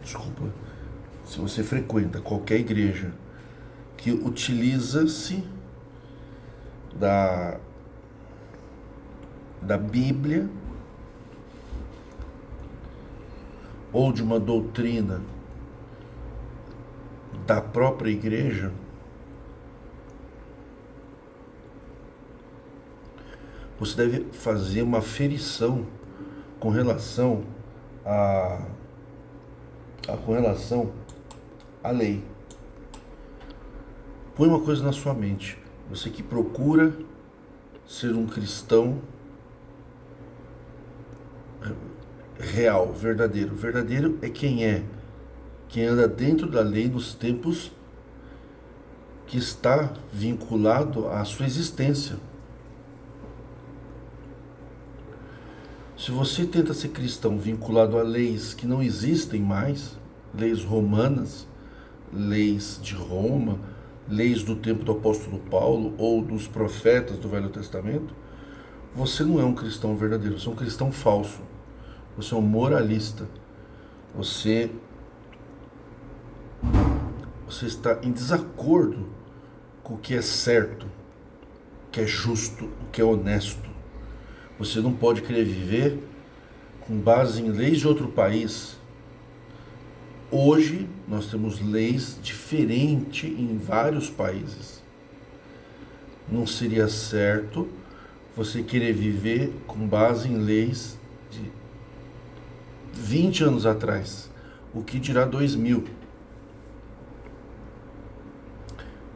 desculpa, se você frequenta qualquer igreja que utiliza-se da Bíblia ou de uma doutrina da própria igreja, você deve fazer uma aferição com relação à lei. Põe uma coisa na sua mente. Você que procura ser um cristão real, verdadeiro. Verdadeiro é quem anda dentro da lei nos tempos que está vinculado à sua existência. Se você tenta ser cristão vinculado a leis que não existem mais, leis romanas, leis de Roma, leis do tempo do apóstolo Paulo ou dos profetas do Velho Testamento, você não é um cristão verdadeiro, você é um cristão falso. Você é um moralista. Você está em desacordo com o que é certo, o que é justo, o que é honesto. Você não pode querer viver com base em leis de outro país. Hoje nós temos leis diferentes em vários países. Não seria certo você querer viver com base em leis de 20 anos atrás. O que dirá 2000?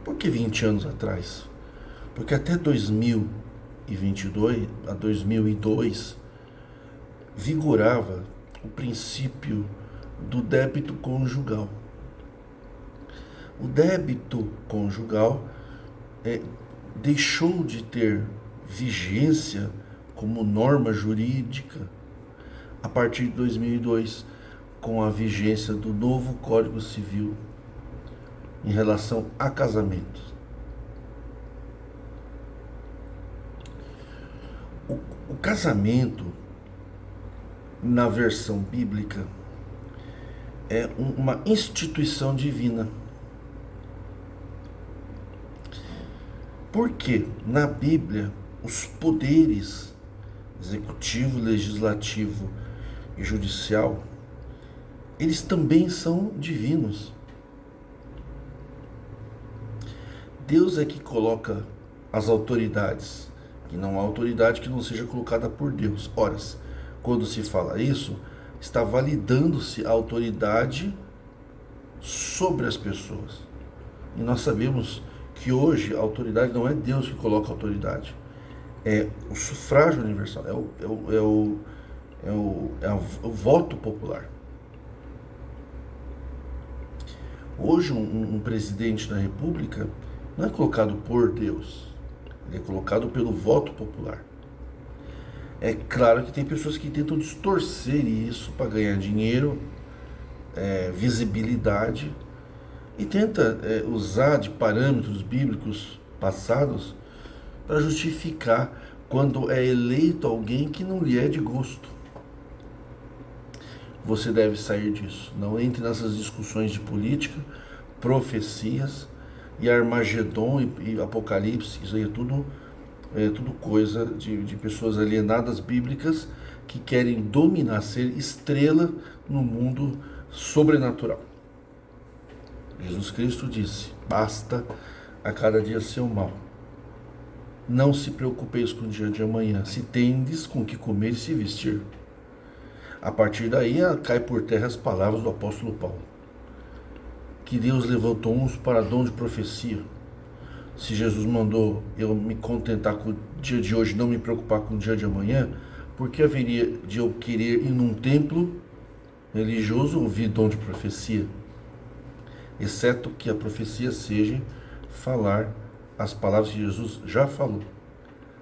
Por que 20 anos atrás? Porque até 2022, a 2002, vigorava o princípio do débito conjugal. O débito conjugal deixou de ter vigência como norma jurídica a partir de 2002, com a vigência do novo Código Civil em relação a casamento. O casamento, na versão bíblica, é uma instituição divina. Porque na Bíblia os poderes executivo, legislativo e judicial, eles também são divinos. Deus é que coloca as autoridades, e não há autoridade que não seja colocada por Deus. Ora, quando se fala isso, está validando-se a autoridade sobre as pessoas. E nós sabemos que hoje a autoridade não é Deus que coloca a autoridade, é o sufrágio universal, é o voto popular. Hoje um presidente da República não é colocado por Deus, ele é colocado pelo voto popular. É claro que tem pessoas que tentam distorcer isso para ganhar dinheiro, visibilidade, e tenta usar de parâmetros bíblicos passados para justificar quando é eleito alguém que não lhe é de gosto. Você deve sair disso. Não entre nessas discussões de política, profecias e Armagedon e Apocalipse. Isso aí é tudo coisa de pessoas alienadas bíblicas que querem dominar, ser estrela no mundo sobrenatural. Jesus Cristo disse: basta a cada dia seu mal. Não se preocupeis com o dia de amanhã, se tendes com que comer e se vestir. A partir daí cai por terra as palavras do apóstolo Paulo, que Deus levantou uns para dom de profecia. Se Jesus mandou eu me contentar com o dia de hoje, não me preocupar com o dia de amanhã, por que haveria de eu querer ir num templo religioso ouvir dom de profecia? Exceto que a profecia seja falar as palavras que Jesus já falou,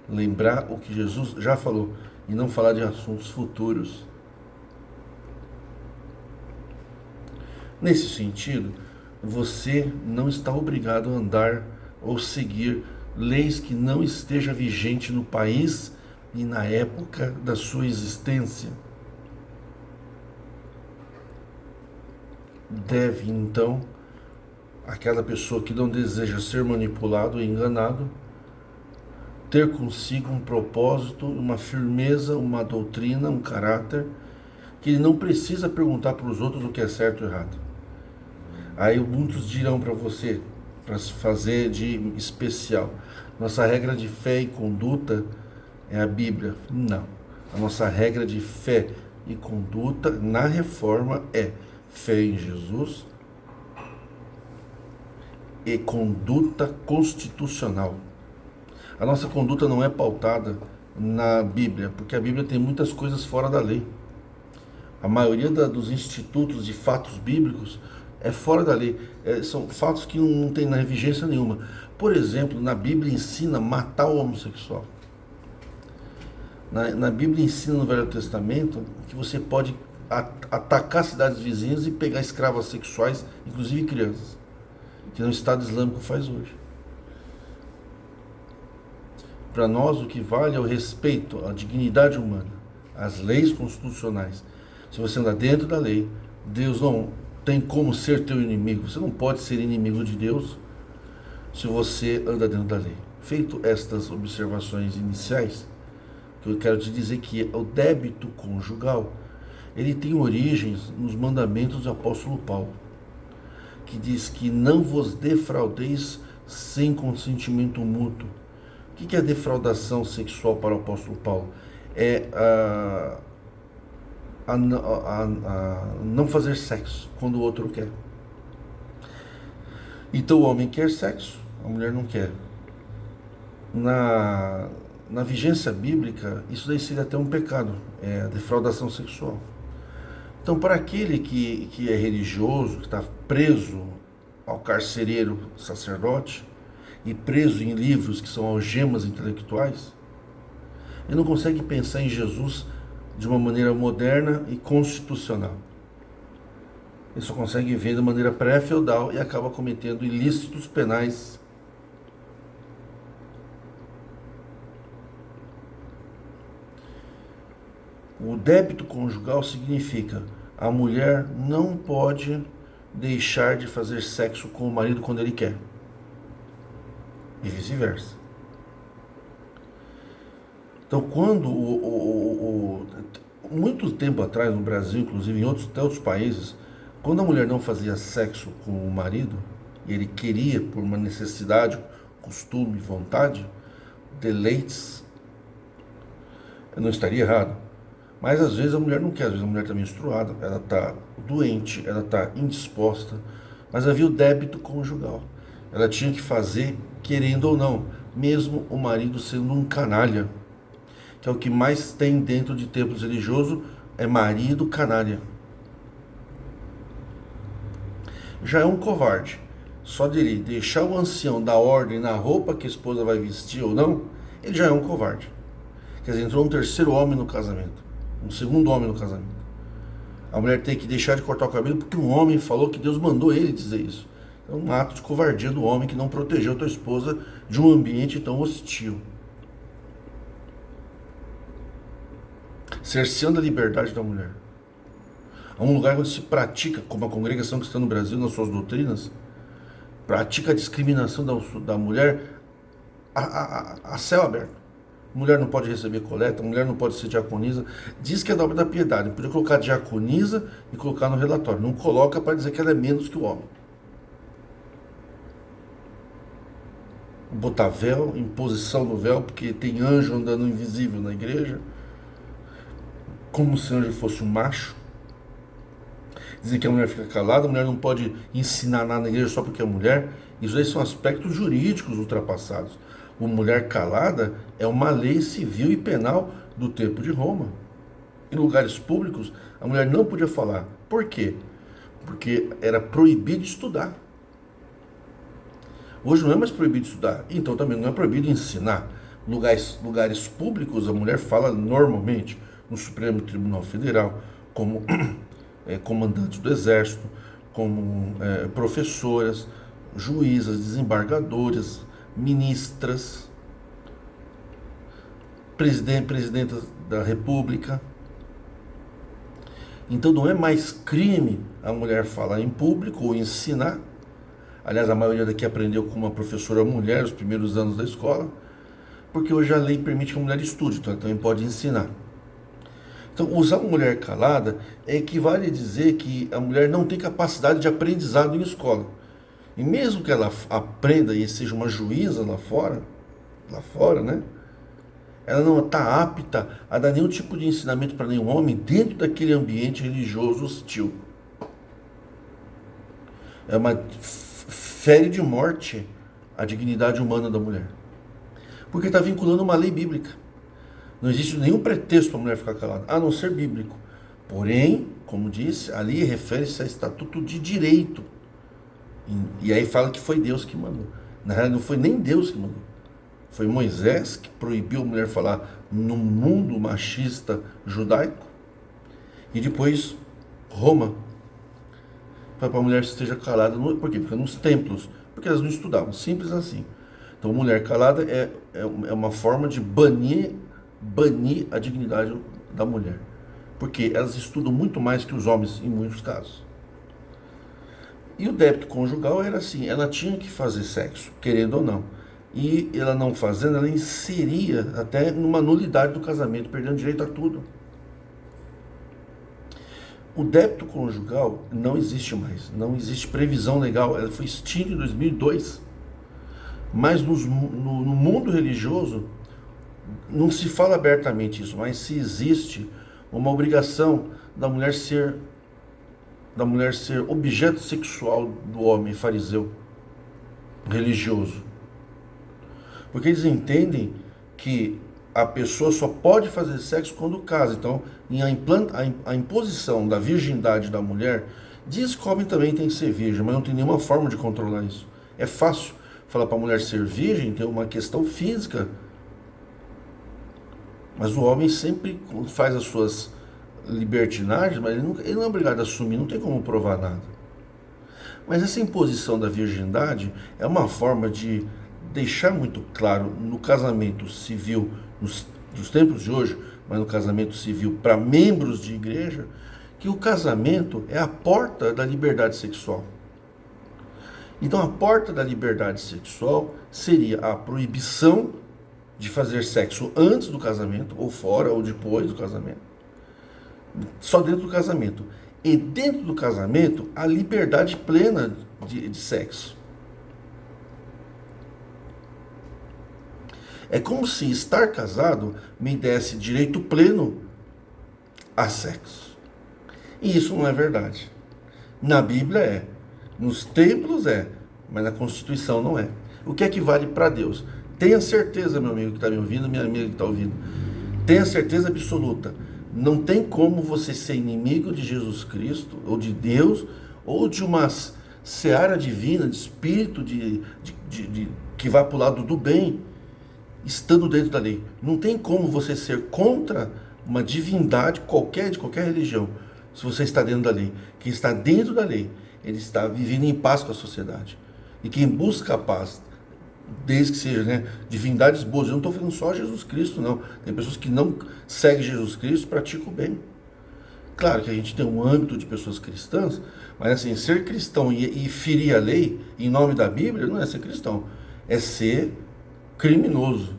lembrar o que Jesus já falou e não falar de assuntos futuros. Nesse sentido, você não está obrigado a andar ou seguir leis que não estejam vigentes no país e na época da sua existência. deve então, aquela pessoa que não deseja ser manipulado e enganado, ter consigo um propósito, uma firmeza, uma doutrina, um caráter, que ele não precisa perguntar para os outros o que é certo ou errado. Aí muitos dirão para você, para se fazer de especial, nossa regra de fé e conduta é a Bíblia. Não. A nossa regra de fé e conduta na reforma é fé em Jesus e conduta constitucional. A nossa conduta não é pautada na Bíblia, porque a Bíblia tem muitas coisas fora da lei. A maioria dos institutos de fatos bíblicos é fora da lei. São fatos que não tem vigência nenhuma. Por exemplo, na Bíblia ensina matar o homossexual. Na Bíblia ensina no Velho Testamento que você pode atacar cidades vizinhas e pegar escravas sexuais, inclusive crianças, que no Estado Islâmico faz hoje. Para nós o que vale é o respeito à dignidade humana, às leis constitucionais. Se você anda dentro da lei, Deus não tem como ser teu inimigo. Você não pode ser inimigo de Deus se você anda dentro da lei. Feito estas observações iniciais, que eu quero te dizer que o débito conjugal, ele tem origens nos mandamentos do apóstolo Paulo, que diz que não vos defraudeis sem consentimento mútuo. O que é a defraudação sexual para o apóstolo Paulo? É a não fazer sexo quando o outro quer. Então o homem quer sexo, a mulher não quer. Na vigência bíblica, isso daí seria até um pecado, é a defraudação sexual. Então, para aquele que é religioso, que está preso ao carcereiro sacerdote e preso em livros que são algemas intelectuais, ele não consegue pensar em Jesus de uma maneira moderna e constitucional. Ele só consegue ver de maneira pré-feudal e acaba cometendo ilícitos penais. O débito conjugal significa a mulher não pode deixar de fazer sexo com o marido quando ele quer. E vice-versa. Então, quando muito tempo atrás, no Brasil, inclusive em outros países, quando a mulher não fazia sexo com o marido, e ele queria, por uma necessidade, costume, vontade, deleites, não estaria errado. Mas às vezes a mulher não quer, às vezes a mulher está menstruada, ela está doente, ela está indisposta, mas havia o débito conjugal. Ela tinha que fazer, querendo ou não, mesmo o marido sendo um canalha, que é o que mais tem dentro de templos religiosos, é marido canalha. Já é um covarde. Só dele deixar o ancião dar ordem na roupa que a esposa vai vestir ou não, ele já é um covarde. Quer dizer, entrou um terceiro homem no casamento, um segundo homem no casamento. A mulher tem que deixar de cortar o cabelo porque um homem falou que Deus mandou ele dizer isso. É um ato de covardia do homem que não protegeu a tua esposa de um ambiente tão hostil. Cerceando a liberdade da mulher. Há um lugar onde se pratica, como a congregação cristã no Brasil, nas suas doutrinas, pratica a discriminação da mulher a céu aberto. Mulher não pode receber coleta, mulher não pode ser diaconisa. Diz que é da obra da piedade. Podia colocar diaconisa e colocar no relatório. Não coloca para dizer que ela é menos que o homem. Botar véu, imposição no véu, porque tem anjo andando invisível na igreja. Como se o anjo fosse um macho. Dizem que a mulher fica calada, a mulher não pode ensinar nada na igreja só porque é mulher. Isso aí são aspectos jurídicos ultrapassados. Uma mulher calada é uma lei civil e penal do tempo de Roma. Em lugares públicos, a mulher não podia falar. Por quê? Porque era proibido estudar. Hoje não é mais proibido estudar, então também não é proibido ensinar. Lugares públicos, a mulher fala normalmente, no Supremo Tribunal Federal, como comandantes do Exército, como professoras, juízas, desembargadoras, ministras, presidentas da República. Então não é mais crime a mulher falar em público ou ensinar. Aliás, a maioria daqui aprendeu com uma professora mulher nos primeiros anos da escola, porque hoje a lei permite que a mulher estude, então ela também pode ensinar. Então, usar uma mulher calada equivale a dizer que a mulher não tem capacidade de aprendizado em escola. E mesmo que ela aprenda e seja uma juíza lá fora, né? Ela não está apta a dar nenhum tipo de ensinamento para nenhum homem dentro daquele ambiente religioso hostil. É uma fere de morte a dignidade humana da mulher. Porque está vinculando uma lei bíblica. Não existe nenhum pretexto para a mulher ficar calada, a não ser bíblico. Porém, como disse, ali refere-se a estatuto de direito. E aí fala que foi Deus que mandou. Na realidade, não foi nem Deus que mandou. Foi Moisés que proibiu a mulher falar no mundo machista judaico. E depois Roma, para a mulher esteja calada. Por quê? Porque nos templos, porque elas não estudavam, simples assim. Então, mulher calada é uma forma de banir a dignidade da mulher. Porque elas estudam muito mais que os homens em muitos casos. E o débito conjugal era assim, ela tinha que fazer sexo, querendo ou não. E ela não fazendo, ela inseria até numa nulidade do casamento, perdendo direito a tudo. O débito conjugal não existe mais, não existe previsão legal, ela foi extinta em 2002. Mas no mundo religioso, não se fala abertamente isso, mas se existe uma obrigação da mulher ser objeto sexual do homem fariseu religioso. Porque eles entendem que a pessoa só pode fazer sexo quando casa. Então, a imposição da virgindade da mulher diz que o homem também tem que ser virgem, mas não tem nenhuma forma de controlar isso. É fácil falar para a mulher ser virgem, tem uma questão física. Mas o homem sempre faz as suas libertinagens, mas ele não é obrigado a assumir, não tem como provar nada. Mas essa imposição da virgindade é uma forma de deixar muito claro no casamento civil, nos tempos de hoje, mas no casamento civil para membros de igreja, que o casamento é a porta da liberdade sexual. Então a porta da liberdade sexual seria a proibição de fazer sexo antes do casamento, ou fora, ou depois do casamento. Só dentro do casamento. E dentro do casamento, a liberdade plena de sexo. É como se estar casado me desse direito pleno a sexo. E isso não é verdade. Na Bíblia é. Nos templos é. Mas na Constituição não é. O que é que vale para Deus? Tenha certeza, meu amigo que está me ouvindo, minha amiga que está ouvindo. Tenha certeza absoluta. Não tem como você ser inimigo de Jesus Cristo, ou de Deus, ou de uma seara divina, de espírito que vai para o lado do bem, estando dentro da lei. Não tem como você ser contra uma divindade qualquer, de qualquer religião, se você está dentro da lei. Quem está dentro da lei, ele está vivendo em paz com a sociedade. E quem busca a paz, desde que seja, né, divindades boas, eu não estou falando só Jesus Cristo, não. Tem pessoas que não seguem Jesus Cristo, praticam o bem. Claro que a gente tem um âmbito de pessoas cristãs, mas assim, ser cristão e ferir a lei em nome da Bíblia não é ser cristão, é ser criminoso.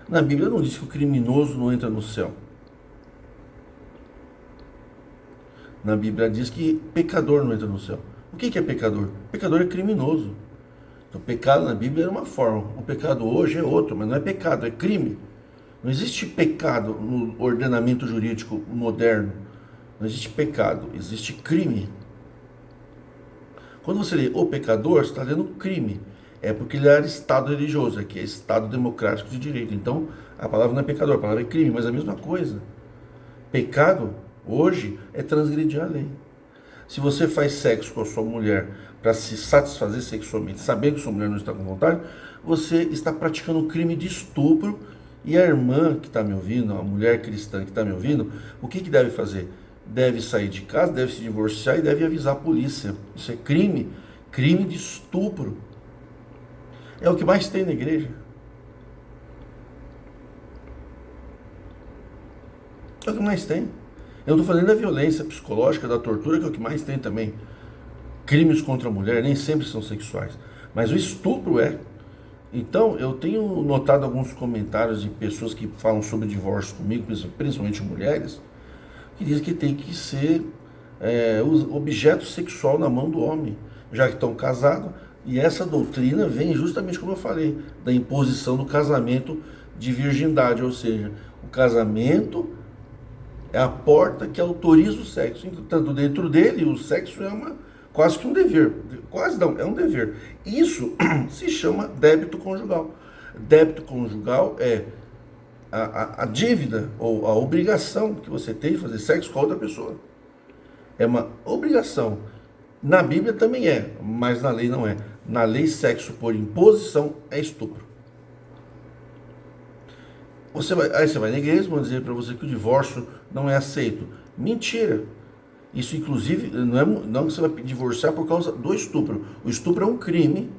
Na Bíblia não diz que o criminoso não entra no céu. Na Bíblia diz que pecador não entra no céu. O que é pecador? Pecador é criminoso. Então, pecado na Bíblia era uma forma. O pecado hoje é outro, mas não é pecado, é crime. Não existe pecado no ordenamento jurídico moderno. Não existe pecado, existe crime. Quando você lê o pecador, você está lendo crime. É porque ele era Estado religioso, aqui é Estado democrático de direito. Então, a palavra não é pecador, a palavra é crime, mas é a mesma coisa. Pecado, hoje, é transgredir a lei. Se você faz sexo com a sua mulher para se satisfazer sexualmente, sabendo que sua mulher não está com vontade, você está praticando um crime de estupro. E a irmã que está me ouvindo, a mulher cristã que está me ouvindo, o que deve fazer? Deve sair de casa, deve se divorciar e deve avisar a polícia. Isso é crime, crime de estupro. É o que mais tem na igreja. É o que mais tem. Eu não estou falando da violência psicológica, da tortura, que é o que mais tem também. Crimes contra a mulher nem sempre são sexuais, mas o estupro é. Então, eu tenho notado alguns comentários de pessoas que falam sobre divórcio comigo, principalmente mulheres, que dizem que tem que ser o objeto sexual na mão do homem, já que estão casados. E essa doutrina vem justamente como eu falei, da imposição do casamento de virgindade, ou seja, o casamento é a porta que autoriza o sexo. Tanto dentro dele, o sexo é quase que um dever. Quase não, é um dever. Isso se chama débito conjugal. Débito conjugal é a dívida ou a obrigação que você tem de fazer sexo com a outra pessoa. É uma obrigação. Na Bíblia também é, mas na lei não é. Na lei, sexo por imposição é estupro. Aí você vai na igreja, vão dizer para você que o divórcio não é aceito. Mentira. Isso, inclusive, não que você vai divorciar por causa do estupro. O estupro é um crime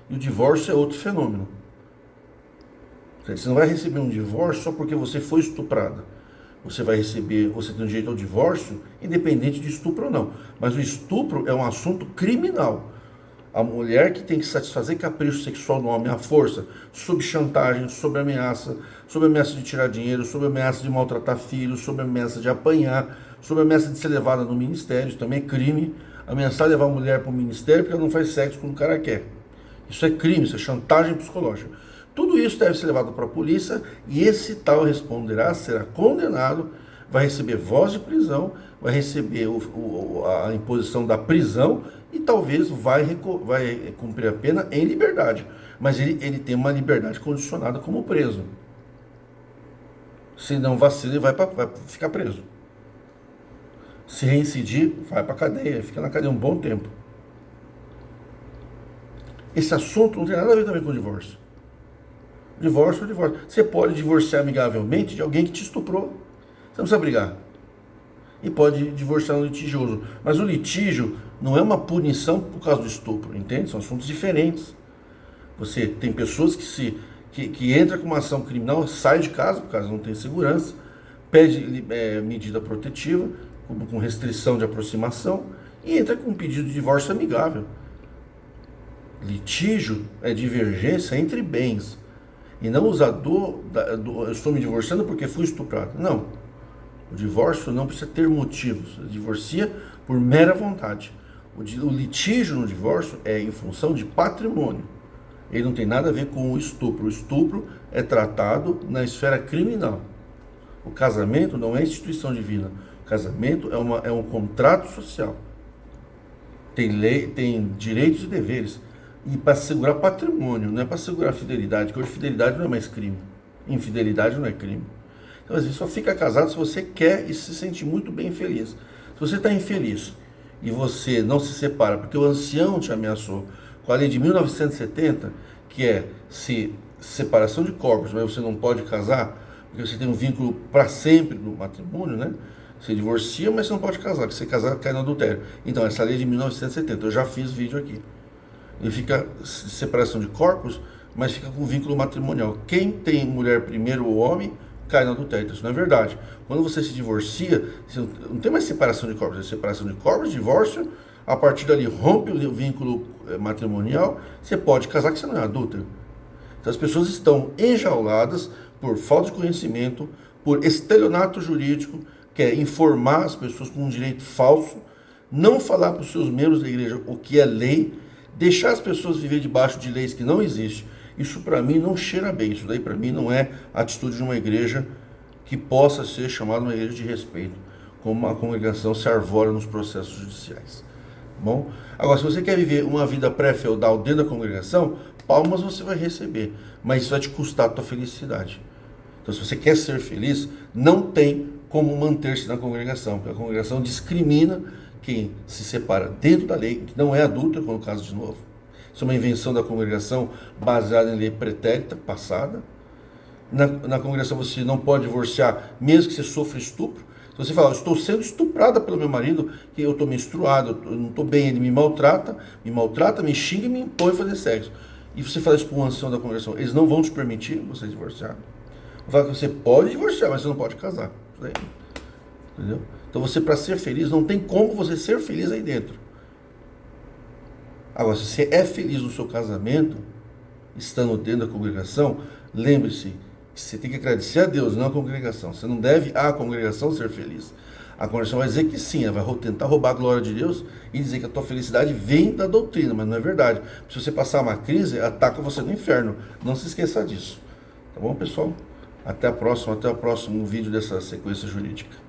e o divórcio é outro fenômeno. Você não vai receber um divórcio só porque você foi estuprada. Você tem um direito ao divórcio, independente de estupro ou não. Mas o estupro é um assunto criminal. A mulher que tem que satisfazer capricho sexual do homem à força, sob chantagem, sob ameaça de tirar dinheiro, sob ameaça de maltratar filhos, sob ameaça de apanhar, sob ameaça de ser levada no ministério, isso também é crime. Ameaçar levar a mulher para o ministério porque ela não faz sexo quando o cara quer. Isso é crime, isso é chantagem psicológica. Tudo isso deve ser levado para a polícia e esse tal responderá, será condenado, vai receber voz de prisão, vai receber a imposição da prisão e talvez vai cumprir a pena em liberdade. Mas ele tem uma liberdade condicionada como preso. Se não vacila, ele vai ficar preso. Se reincidir, vai para a cadeia, fica na cadeia um bom tempo. Esse assunto não tem nada a ver também com o divórcio. Divórcio é divórcio. Você pode divorciar amigavelmente de alguém que te estuprou. Você não precisa brigar. E pode divorciar no litigioso. Mas o litígio não é uma punição por causa do estupro, entende? São assuntos diferentes. Você tem pessoas que entram com uma ação criminal, sai de casa, por causa não tem segurança, pede medida protetiva, com restrição de aproximação, e entra com um pedido de divórcio amigável. Litígio é divergência entre bens. E não usador, eu estou me divorciando porque fui estuprado. Não. O divórcio não precisa ter motivos. Você divorcia por mera vontade. O litígio no divórcio é em função de patrimônio. Ele não tem nada a ver com o estupro. O estupro é tratado na esfera criminal. O casamento não é instituição divina. O casamento é um contrato social. Tem lei, tem direitos e deveres. E para segurar patrimônio, não é para segurar fidelidade, porque hoje fidelidade não é mais crime. Infidelidade não é crime. Então, assim, só fica casado se você quer e se sente muito bem feliz. Se você está infeliz e você não se separa porque o ancião te ameaçou com a lei de 1970, que é separação de corpos, mas você não pode casar, porque você tem um vínculo para sempre no matrimônio, né? Você divorcia, mas você não pode casar, porque você casar cai no adultério. Então, essa lei é de 1970, eu já fiz vídeo aqui. Ele fica separação de corpos, mas fica com vínculo matrimonial. Quem tem mulher primeiro, o homem, cai no adultério. Isso não é verdade. Quando você se divorcia, você não tem mais separação de corpos, é separação de corpos, divórcio. A partir dali rompe o vínculo matrimonial, você pode casar, que você não é adulta. Então as pessoas estão enjauladas por falta de conhecimento, por estelionato jurídico, que é informar as pessoas com um direito falso, não falar para os seus membros da igreja o que é lei, deixar as pessoas viver debaixo de leis que não existem. Isso para mim não cheira bem. Isso daí para mim não é a atitude de uma igreja que possa ser chamada uma igreja de respeito, como a congregação se arvora nos processos judiciais. Bom, agora se você quer viver uma vida pré-feudal dentro da congregação, palmas você vai receber, mas isso vai te custar a tua felicidade. Então se você quer ser feliz, não tem como manter-se na congregação, porque a congregação discrimina quem se separa dentro da lei, que não é adulta, como no caso de novo. Isso é uma invenção da congregação baseada em lei pretérita, passada. Na congregação você não pode divorciar, mesmo que você sofra estupro. Se você fala, estou sendo estuprada pelo meu marido, que eu estou menstruado, eu não estou bem, ele me maltrata, me xinga e me impõe a fazer sexo. E você fala isso para um ancião da congregação, eles não vão te permitir você divorciar. Vão falar que você pode divorciar, mas você não pode casar. Entendeu? Então você, para ser feliz, não tem como você ser feliz aí dentro. Agora, se você é feliz no seu casamento, estando dentro da congregação, lembre-se que você tem que agradecer a Deus, não a congregação. Você não deve à congregação ser feliz. A congregação vai dizer que sim, ela vai tentar roubar a glória de Deus e dizer que a tua felicidade vem da doutrina, mas não é verdade. Se você passar uma crise, ataca você no inferno. Não se esqueça disso. Tá bom, pessoal? Até o próximo vídeo dessa sequência jurídica.